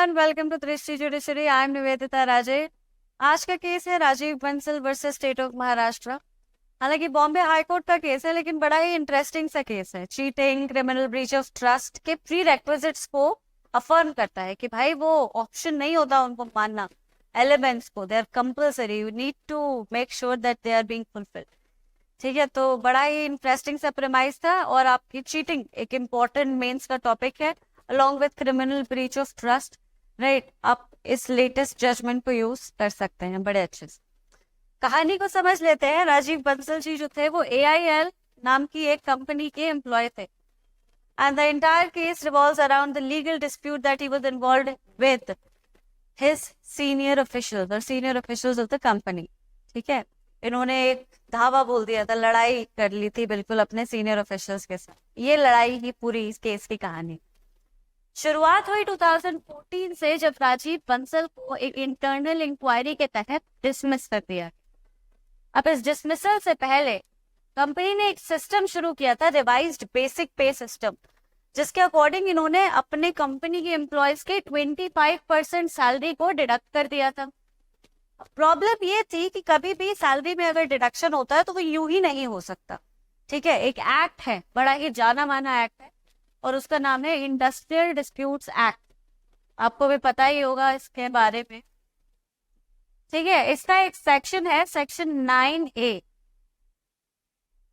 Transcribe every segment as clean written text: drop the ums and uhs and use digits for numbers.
Everyone, welcome to Drishti judiciary. I am Nivedita Raje. आज का case है Rajiv Bansal versus state of Maharashtra. हालांकि बॉम्बे हाई कोर्ट का केस है, लेकिन बड़ा ही इंटरेस्टिंग सा केस है। Cheating, criminal breach of trust के प्री रेक्विजिट्स को अफर्म करता है कि भाई वो ऑप्शन नहीं होता उनको मानना, एलिमेंट्स को they are compulsory, you need to make sure that they are being fulfilled. ठीक है, तो बड़ा ही इंटरेस्टिंग सा प्रेमाइज था। और आपकी चीटिंग एक इम्पोर्टेंट मेंस का टॉपिक है, along with criminal breach of trust, right? आप इस लेटेस्ट जजमेंट को यूज कर सकते हैं बड़े अच्छे से। कहानी को समझ लेते हैं। राजीव बंसल जी जो थे वो AIL नाम की एक कंपनी के एम्प्लॉय थे, and the entire case revolves around the legal dispute that he was involved with his senior officials और senior officials of the company. ठीक है, इन्होंने एक धावा बोल दिया था, लड़ाई कर ली थी बिल्कुल अपने सीनियर ऑफिशियल्स के साथ। ये लड़ाई ही पूरी इस केस की कहानी। शुरुआत हुई 2014 से, जब राजीव बंसल को एक इंटरनल इंक्वायरी के तहत डिसमिस कर दिया। अब इस डिसमिसल से पहले कंपनी ने एक सिस्टम शुरू किया था, रिवाइज्ड बेसिक पे सिस्टम, जिसके अकॉर्डिंग इन्होंने अपने कंपनी के एम्प्लॉयज के 25% सैलरी को डिडक्ट कर दिया था। प्रॉब्लम ये थी कि कभी भी सैलरी में अगर डिडक्शन होता है तो वो यूं ही नहीं हो सकता। ठीक है, एक एक्ट है, बड़ा ही जाना माना एक्ट है, और उसका नाम है इंडस्ट्रियल डिस्प्यूट्स एक्ट। आपको भी पता ही होगा इसके बारे में। ठीक है, इसका एक सेक्शन है, सेक्शन 9A।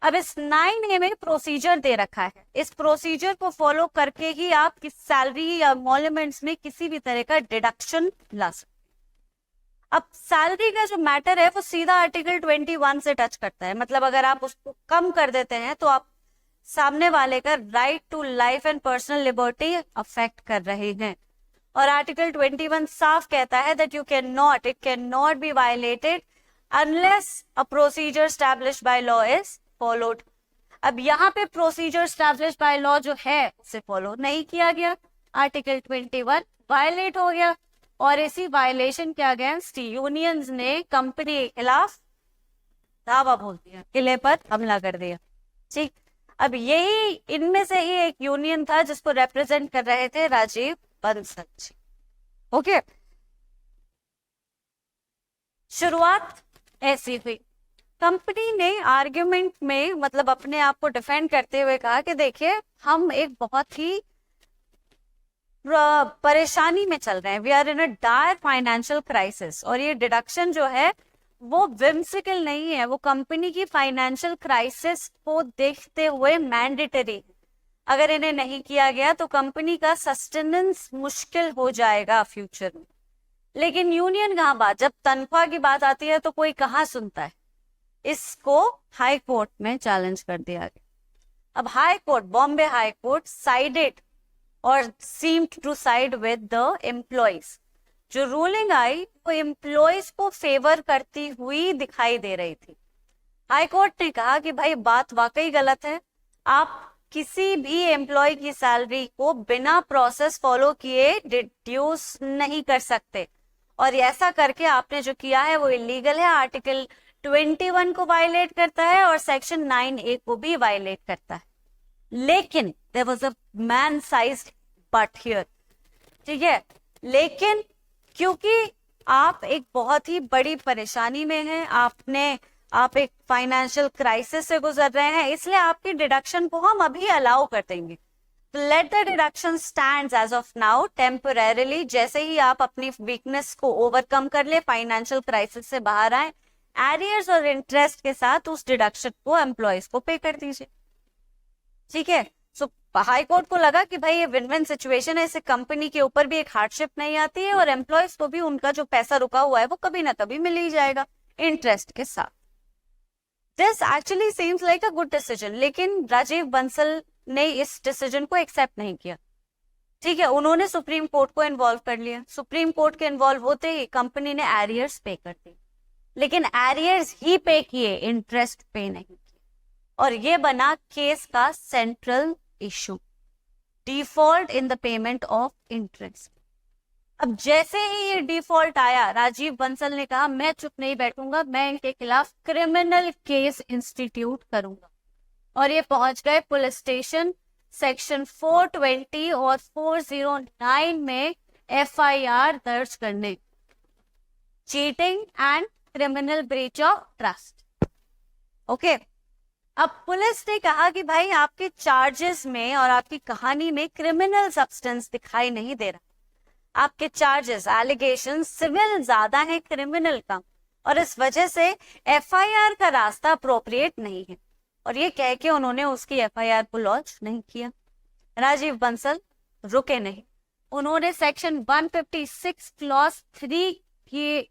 अब इस 9A में प्रोसीजर दे रखा है। इस प्रोसीजर को फॉलो करके ही आप किस सैलरी या एमोल्यूमेंट्स में किसी भी तरह का डिडक्शन ला सकते। अब सैलरी का जो मैटर है वो सीधा आर्टिकल 21 से टच करता है। मतलब अगर आप उसको कम कर देते हैं तो आप सामने वाले का right to life and personal liberty affect कर रहे हैं। और आर्टिकल 21 साफ कहता है that it can not be violated unless a procedure established by law is followed. अब यहाँ पे प्रोसीजर एस्टैब्लिश्ड बाय लॉ जो है उसे फॉलो नहीं किया गया, आर्टिकल 21 वायलेट हो गया, और इसी वायलेशन के अगेंस्ट यूनियंस ने कंपनी के खिलाफ दावा बोल दिया, किले पर हमला कर दिया। ठीक, अब यही इनमें से ही एक यूनियन था जिसको रिप्रेजेंट कर रहे थे राजीव बंसल जी। ओके, शुरुआत ऐसी हुई। कंपनी ने आर्ग्यूमेंट में, मतलब अपने आप को डिफेंड करते हुए कहा कि देखिए, हम एक बहुत ही परेशानी में चल रहे हैं, we are in a dire financial crisis, और ये डिडक्शन जो है वो विम्सिकल नहीं है, वो कंपनी की फाइनेंशियल क्राइसिस को देखते हुए मैंडेटरी। अगर इन्हें नहीं किया गया तो कंपनी का सस्टेनेंस मुश्किल हो जाएगा फ्यूचर में। लेकिन यूनियन कहाँ बात, जब तनख्वाह की बात आती है तो कोई कहाँ सुनता है। इसको हाई कोर्ट में चैलेंज कर दिया गया। अब High Court, Bombay high Court sided और seemed to side with the employees. जो रूलिंग आई वो एम्प्लॉयज को फेवर करती हुई दिखाई दे रही थी। हाई कोर्ट ने कहा कि भाई बात वाकई गलत है, आप किसी भी एम्प्लॉय की सैलरी को बिना प्रोसेस फॉलो किए डिड्यूस नहीं कर सकते, और ऐसा करके आपने जो किया है वो इलीगल है, आर्टिकल 21 को वायलेट करता है और सेक्शन 9A को भी वायलेट करता है। लेकिन there was a man sized but here. ठीक है, लेकिन क्योंकि आप एक बहुत ही बड़ी परेशानी में हैं, आप एक फाइनेंशियल क्राइसिस से गुजर रहे हैं, इसलिए आपकी डिडक्शन को हम अभी अलाउ कर देंगे। Let the deduction stands as of now temporarily. जैसे ही आप अपनी वीकनेस को ओवरकम कर ले, फाइनेंशियल क्राइसिस से बाहर आए, एरियर्स और इंटरेस्ट के साथ उस डिडक्शन को एम्प्लॉयज को पे कर दीजिए। ठीक है, सो हाई कोर्ट को लगा कि भाई ये विन विन सिचुएशन है, इससे कंपनी के ऊपर भी एक हार्डशिप नहीं आती है और एम्प्लॉयज को भी उनका जो पैसा रुका हुआ है वो कभी ना कभी मिल ही जाएगा इंटरेस्ट के साथ। This actually seems like a good decision, लेकिन राजीव बंसल ने इस डिसीजन को एक्सेप्ट नहीं किया। ठीक है, उन्होंने सुप्रीम कोर्ट को इन्वॉल्व कर लिया। सुप्रीम कोर्ट के इन्वॉल्व होते ही कंपनी ने एरियर्स पे कर दी, लेकिन एरियर्स ही पे किए, इंटरेस्ट पे नहीं किए, और ये बना केस का central issue, default in the payment of interest. अब जैसे ही ये डिफॉल्ट आया, राजीव बंसल ने कहा मैं चुप नहीं बैठूंगा, मैं इनके खिलाफ क्रिमिनल केस इंस्टीट्यूट करूंगा, और ये पहुंच गए पुलिस स्टेशन। सेक्शन 420 और 409 में FIR दर्ज करने, cheating and criminal breach of trust. Okay, अब पुलिस ने कहा कि भाई आपके चार्जेस में और आपकी कहानी में क्रिमिनल सब्सटेंस दिखाई नहीं दे रहा, आपके चार्जेस एलिगेशन सिविल ज्यादा है क्रिमिनल कम, और इस वजह से FIR का रास्ता अप्रोप्रिएट नहीं है। और ये कह के उन्होंने उसकी FIR को लॉन्च नहीं किया। राजीव बंसल रुके नहीं, उन्होंने सेक्शन 156 क्लॉज 3 की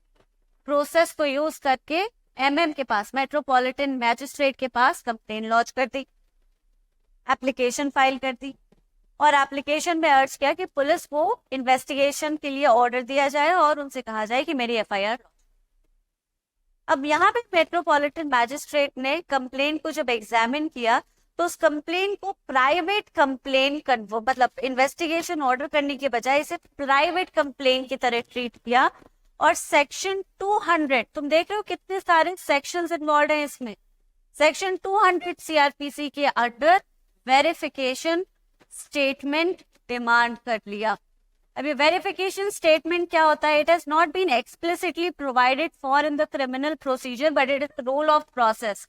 प्रोसेस को यूज करके MM के पास, मेट्रोपॉलिटन मैजिस्ट्रेट के पास कंप्लेन लॉन्च कर दी, एप्लीकेशन फाइल कर दी, और एप्लीकेशन में अर्ज किया कि पुलिस को इन्वेस्टिगेशन के लिए ऑर्डर दिया जाए और उनसे कहा जाए कि मेरी FIR। अब यहाँ पे मेट्रोपॉलिटन मैजिस्ट्रेट ने कंप्लेन को जब एग्जामिन किया तो उस कंप्लेन को प्राइवेट कंप्लेन, मतलब इन्वेस्टिगेशन ऑर्डर करने के बजाय इसे प्राइवेट कंप्लेन की तरह ट्रीट किया। और सेक्शन 200, तुम देख रहे हो कितने सारे सेक्शंस इन्वॉल्व हैं इसमें, सेक्शन 200 CRPC के अंडर वेरिफिकेशन स्टेटमेंट डिमांड कर लिया। अभी वेरिफिकेशन स्टेटमेंट क्या होता है? It has not been explicitly provided for in the criminal procedure but it is rule of process.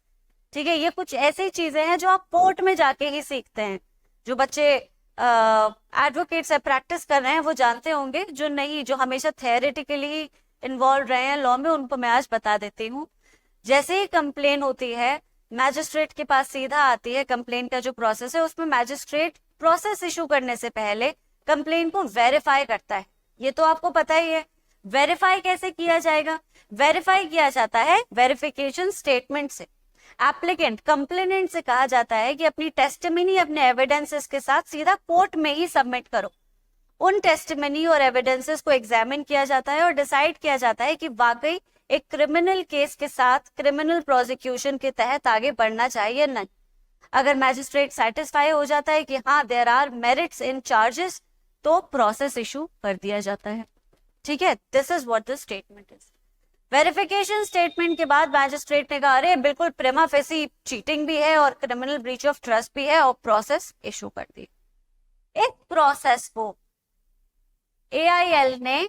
ठीक है, ये कुछ ऐसी चीजें हैं जो आप कोर्ट में जाके ही सीखते हैं। जो बच्चे एडवोकेट से प्रैक्टिस कर रहे हैं वो जानते होंगे, जो नहीं, जो हमेशा थेरेटिकली इन्वॉल्व रहे हैं लॉ में, उनको मैं आज बता देती हूँ। जैसे ही कंप्लेन होती है मैजिस्ट्रेट के पास सीधा आती है, कंप्लेन का जो प्रोसेस है उसमें मैजिस्ट्रेट प्रोसेस इशू करने से पहले कंप्लेन को वेरीफाई करता है। ये तो आपको पता ही है। वेरीफाई कैसे किया जाएगा? वेरीफाई किया जाता है वेरिफिकेशन स्टेटमेंट से। एप्लीकेंट, कंप्लेनेंट से कहा जाता है कि अपनी टेस्टिमनी, अपने एविडेंसेस के साथ सीधा कोर्ट में ही सबमिट करो। उन टेस्टिमनी और एविडेंसेस को एग्जामिन किया जाता है और डिसाइड किया जाता है कि वाकई एक क्रिमिनल केस के साथ क्रिमिनल प्रोसिक्यूशन के तहत आगे बढ़ना चाहिए नहीं। अगर मैजिस्ट्रेट सेटिस्फाई हो जाता है कि हाँ there are merits in charges, तो प्रोसेस इशू कर दिया जाता है। ठीक है, this is what the statement is. Verification statement के बाद मैजिस्ट्रेट ने कहा अरे बिल्कुल प्रिमा फेसी चीटिंग भी है और क्रिमिनल ब्रीच ऑफ ट्रस्ट भी है, और प्रोसेस इशू कर दी। इस प्रोसेस को AIL ने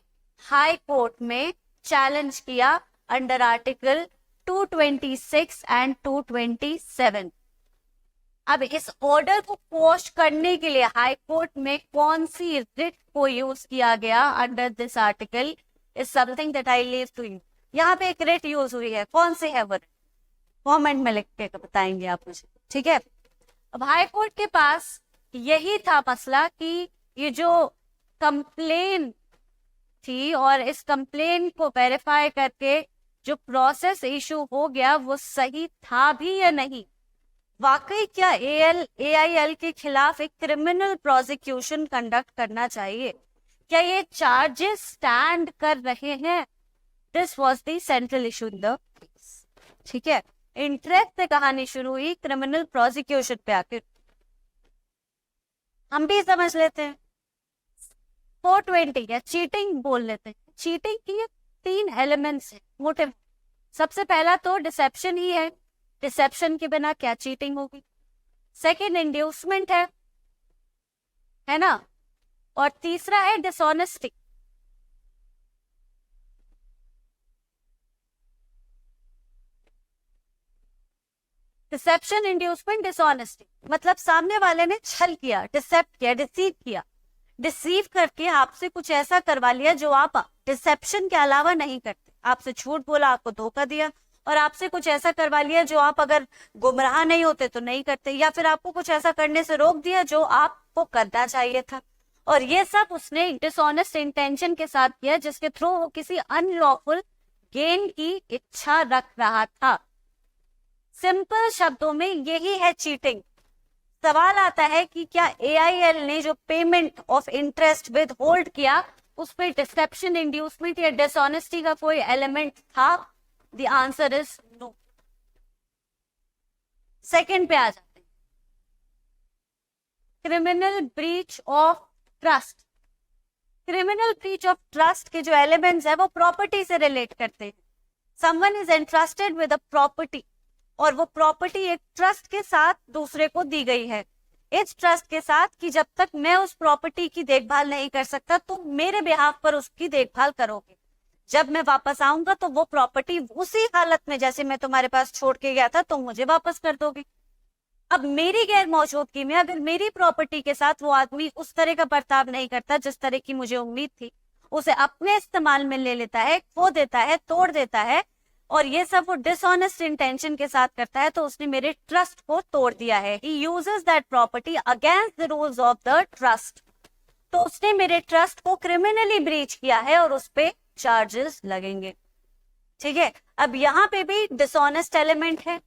हाई कोर्ट में चैलेंज किया अंडर आर्टिकल 226 एंड 227। अब इस ऑर्डर को क्वॉश करने के लिए हाई कोर्ट में कौन सी रिट को यूज किया गया under this article is something that I leave to you. यहाँ पे एक रिट यूज हुई है, कौन सी है वो? कमेंट में लिख के बताएंगे आप मुझे। ठीक है, अब हाई कोर्ट के पास यही था मसला कि ये जो कंप्लेन थी और इस कंप्लेन को वेरीफाई करके जो प्रोसेस इशू हो गया वो सही था भी या नहीं। वाकई क्या AIL के खिलाफ एक क्रिमिनल प्रोसिक्यूशन कंडक्ट करना चाहिए? क्या ये चार्जेस स्टैंड कर रहे हैं? This was the central issue in the case. ठीक है, इंटरेस्ट से कहानी शुरू हुई क्रिमिनल प्रोसिक्यूशन पे आकर। हम भी समझ लेते हैं 420 या चीटिंग बोल लेते हैं। चीटिंग की 3 एलिमेंट्स है मोटे। सबसे पहला तो डिसेप्शन ही है, डिसेप्शन के बिना क्या चीटिंग होगी। सेकंड इंड्यूसमेंट है ना, और तीसरा है डिसऑनेस्टी। डिसेप्शन, इंड्यूसमेंट, डिसऑनेस्टी मतलब सामने वाले ने छल किया, डिसेप्ट किया, डिसीव किया, डिसीव करके आपसे कुछ ऐसा करवा लिया जो आप डिसेप्शन के अलावा नहीं करते। आपसे झूठ बोला, आपको धोखा दिया, और आपसे कुछ ऐसा करवा लिया जो आप अगर गुमराह नहीं होते तो नहीं करते, या फिर आपको कुछ ऐसा करने से रोक दिया जो आपको करना चाहिए था। और ये सब उसने डिसऑनेस्ट इंटेंशन के साथ किया जिसके थ्रू वो किसी अनलॉफुल गेन की इच्छा रख रहा था। सिंपल शब्दों में यही है चीटिंग। सवाल आता है कि क्या AIL ने जो payment of interest with hold किया उस पर डिसेप्शन, इंड्यूसमेंट या डिसऑनेस्टी का कोई एलिमेंट था? The answer is no. Second पे आ जाते हैं, criminal breach of trust. Criminal breach of trust के जो एलिमेंट्स है वो प्रॉपर्टी से रिलेट करते हैं। Someone is entrusted with a property और वो प्रॉपर्टी एक ट्रस्ट के साथ दूसरे को दी गई है। इस ट्रस्ट के साथ कि जब तक मैं उस प्रॉपर्टी की देखभाल नहीं कर सकता तुम मेरे बिहाफ पर उसकी देखभाल करोगे। जब मैं वापस आऊंगा तो वो प्रॉपर्टी उसी हालत में जैसे मैं तुम्हारे पास छोड़ के गया था तुम मुझे वापस कर दोगे। अब मेरी गैर मौजूदगी में अगर मेरी प्रॉपर्टी के साथ वो आदमी उस तरह का बर्ताव नहीं करता जिस तरह की मुझे उम्मीद थी, उसे अपने इस्तेमाल में ले लेता है, खो देता है, तोड़ देता है, और ये सब वो डिसऑनेस्ट इंटेंशन के साथ करता है, तो उसने मेरे ट्रस्ट को तोड़ दिया है। He uses that property against the rules of the trust. तो उसने मेरे ट्रस्ट को क्रिमिनली ब्रीच किया है और उस पे चार्जेस लगेंगे। ठीक है, अब यहाँ पे भी डिसऑनेस्ट एलिमेंट है,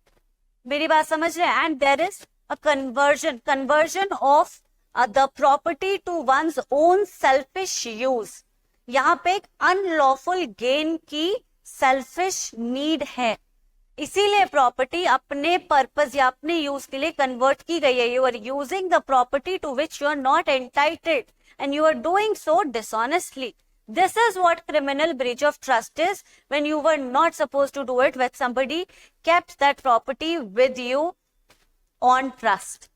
मेरी बात समझ रहे हैं। And there is a conversion of the property to one's own selfish use. यहाँ पे एक अनलॉफुल गेन की सेल्फिश नीड है, इसीलिए प्रॉपर्टी अपने पर्पस या अपने यूज के लिए कन्वर्ट की गई है। You are using the property to which you are not entitled and you are doing so dishonestly. This is what criminal breach of trust is, when you were not supposed to do it, when somebody kept that property with you on trust.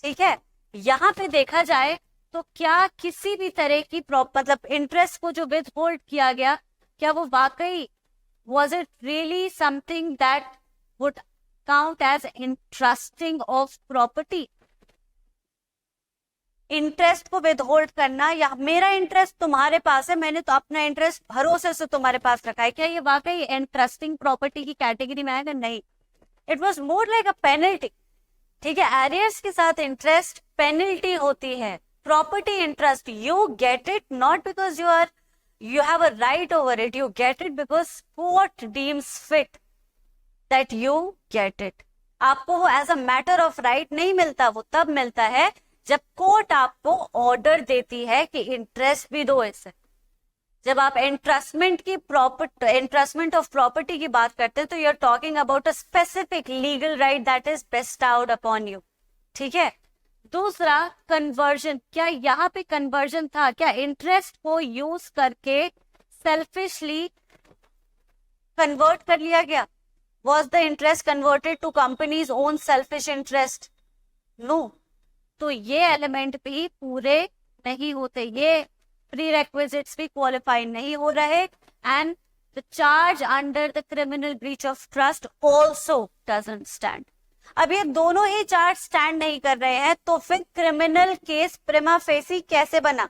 ठीक है, यहाँ पे देखा जाए तो क्या किसी भी तरह की मतलब इंटरेस्ट को जो विद होल्ड किया गया, क्या वो वाकई was it really something that would count as entrusting of property? Interest को विदहोल्ड करना, या मेरा इंटरेस्ट तुम्हारे पास है, मैंने तो अपना इंटरेस्ट भरोसे से तुम्हारे पास रखा है, क्या ये वाकई इंटरेस्टिंग प्रॉपर्टी की कैटेगरी में आएगा? नहीं, it was more like a penalty. ठीक है, एरियर्स के साथ इंटरेस्ट पेनल्टी होती है। Property interest you get it not because you have a right over it, you get it because court deems fit that you get it. आपको वो as a matter of right नहीं मिलता, वो तब मिलता है जब कोर्ट आपको ऑर्डर देती है कि इंटरेस्ट भी दो इसे। जब आप इंट्रस्टमेंट ऑफ प्रॉपर्टी की बात करते हैं तो you are talking about a specific legal right that is bestowed upon you. ठीक है, दूसरा कन्वर्जन, क्या यहाँ पे कन्वर्जन था? क्या इंटरेस्ट को यूज करके सेल्फिशली कन्वर्ट कर लिया गया? Was the interest converted to company's own selfish interest? No. तो ये एलिमेंट भी पूरे नहीं होते, ये प्रीरेक्विजिट्स भी क्वालिफाई नहीं हो रहे, and the charge under the criminal breach of trust also doesn't stand. अब ये दोनों ही चार्ज स्टैंड नहीं कर रहे हैं, तो फिर क्रिमिनल केस प्रिमा फेसी कैसे बना?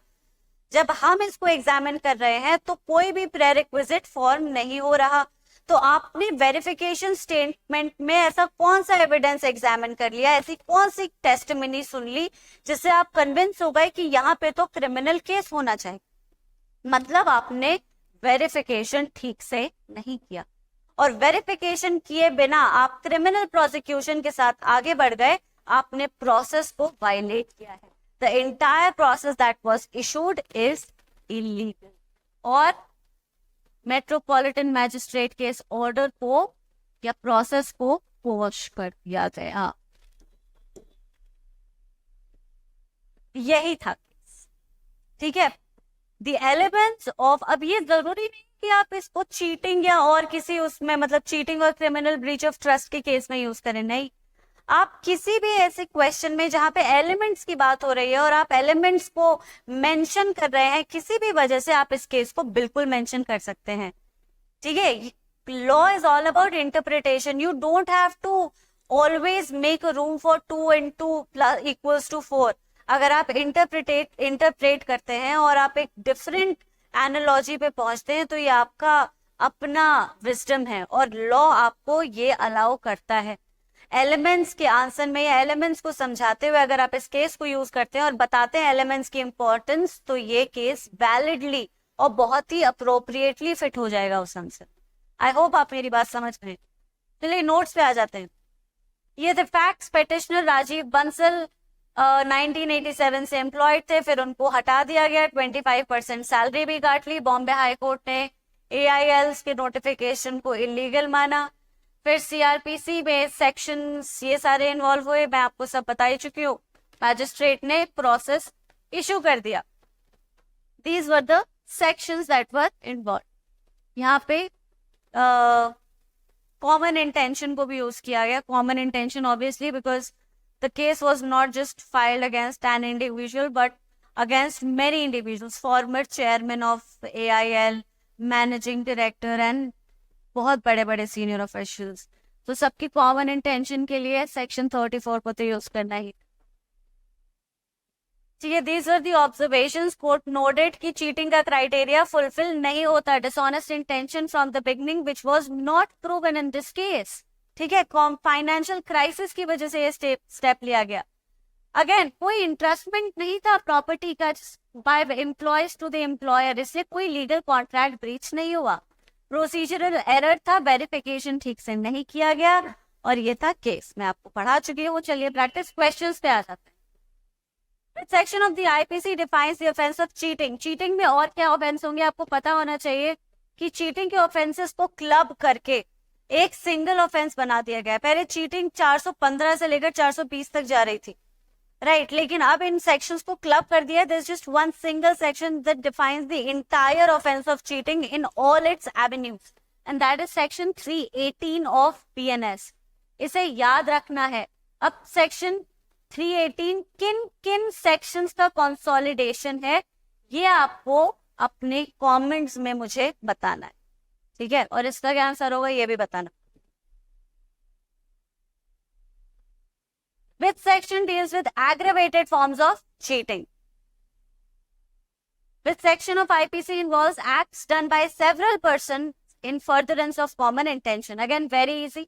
जब हम इसको एग्जामिन कर रहे हैं तो कोई भी प्रेरिक्विजिट फॉर्म नहीं हो रहा, तो आपने वेरिफिकेशन स्टेटमेंट में ऐसा कौन सा एविडेंस एग्जामिन कर लिया, ऐसी कौन सी टेस्टिमनी सुन ली जिससे आप कन्विंस हो गए कि यहाँ पे तो क्रिमिनल केस होना चाहिए? मतलब आपने वेरिफिकेशन ठीक से नहीं किया, और वेरिफिकेशन किए बिना आप क्रिमिनल प्रोसिक्यूशन के साथ आगे बढ़ गए, आपने प्रोसेस को वायलेट किया है। The entire process that was issued is illegal, और मेट्रोपॉलिटन मैजिस्ट्रेट के इस ऑर्डर को या प्रोसेस को क्वॉश कर दिया गया। यही था। ठीक है, द एलिमेंट्स ऑफ, अब ये जरूरी नहीं कि आप इसको चीटिंग या और किसी उसमें, मतलब चीटिंग और क्रिमिनल ब्रीच ऑफ ट्रस्ट के केस में यूज करें, नहीं, आप किसी भी ऐसे क्वेश्चन में जहां पे एलिमेंट्स की बात हो रही है और आप एलिमेंट्स को मेंशन कर रहे हैं, किसी भी वजह से आप इस केस को बिल्कुल मेंशन कर सकते हैं। ठीक है, law is all about interpretation, you don't have to always make a room for 2 and 2 equals to 4। अगर आप इंटरप्रेट करते हैं और आप एक डिफरेंट एनालॉजी पे पहुंचते हैं तो ये आपका अपना विजडम है, और लॉ आपको ये अलाउ करता है। एलिमेंट्स के आंसर में या एलिमेंट्स को समझाते हुए अगर आप इस केस को यूज करते हैं और बताते हैं एलिमेंट्स की इंपॉर्टेंस, तो ये केस वैलिडली और बहुत ही अप्रोप्रिएटली फिट हो जाएगा उस आंसर। आई होप आप मेरी बात समझ रहे हैं। चलिए नोट्स पे आ जाते हैं। ये the facts, petitioner Rajiv Bansal 1987 से एम्प्लॉयड थे, फिर उनको हटा दिया गया, 25% सैलरी भी काट ली। बॉम्बे हाई कोर्ट ने AILs के नोटिफिकेशन को इलीगल माना। फिर CRPC में सेक्शंस ये सारे इन्वॉल्व हुए, मैं आपको सब बता ही चुकी हूँ। मैजिस्ट्रेट ने प्रोसेस इशू कर दिया। These were the sections that were involve. यहाँ पे कॉमन इंटेंशन को भी यूज किया गया। Common intention obviously because the case was not just filed against an individual but against many individuals, former chairman of AIL, managing director and बहुत बड़े बड़े senior officials. तो सबकी कॉमन इंटेंशन के लिए सेक्शन 34 को तो यूज करना ही। ठीक है, these are the observations. Court noted कि चीटिंग का क्राइटेरिया फुलफिल नहीं होता, dishonest intention from the beginning which was not proven in this case. ठीक है, फाइनेंशियल क्राइसिस की वजह से ये स्टेप लिया गया। अगेन कोई इंटरेस्टमेंट नहीं था प्रॉपर्टी का by employees to the employer, इसलिए कोई लीगल कॉन्ट्रैक्ट ब्रीच नहीं हुआ। प्रोसीजरल एरर था, वेरिफिकेशन ठीक से नहीं किया गया, और ये था केस। मैं आपको पढ़ा चुकी हूँ। चलिए प्रैक्टिस क्वेश्चंस पे आ जाते हैं। Section of the IPC defines the offence of cheating. Cheating में और क्या ऑफेंस होंगे आपको पता होना चाहिए कि चीटिंग के ऑफेंसेस को क्लब करके एक सिंगल ऑफेंस बना दिया गया। पहले चीटिंग 415 से लेकर 420 तक जा रही थी, राइट, लेकिन अब इन सेक्शंस को क्लब कर दिया। There is just one single section that defines the entire offence of cheating in all its avenues, and that is section 318 of BNS. इसे याद रखना है। अब सेक्शन 318 किन किन सेक्शंस का कंसोलिडेशन है, ये आपको अपने कमेंट्स में मुझे बताना है, ठीक है, और इसका क्या आंसर होगा ये भी बताना। Which section deals with aggravated forms of cheating? Which section of IPC involves acts done by several persons in furtherance of common intention? Again, very easy.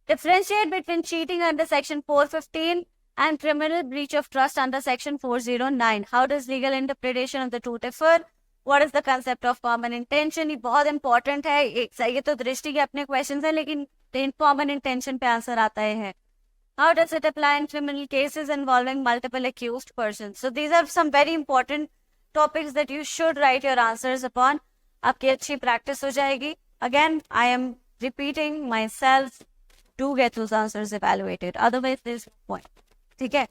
Differentiate between cheating under section 415 and criminal breach of trust under section 409. How does legal interpretation of the two differ? What is the concept of common intention? ये बहुत important है। ये तो दृष्टि के अपने question है, लेकिन कॉमन इंटेंशन पे आंसर आता है। How does it apply in criminal cases involving multiple accused persons? So these are some very important topics that you should write your answers upon. आपकी अच्छी practice हो जाएगी. Again, I am repeating myself to get those answers evaluated. Otherwise, there's no point. ठीक है,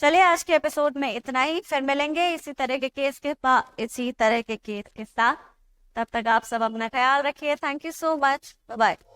चलिए आज के episode में इतना ही। फिर मिलेंगे इसी तरह के केस के साथ। तब तक आप सब अपना ख्याल रखिए। Thank you so much. Bye bye.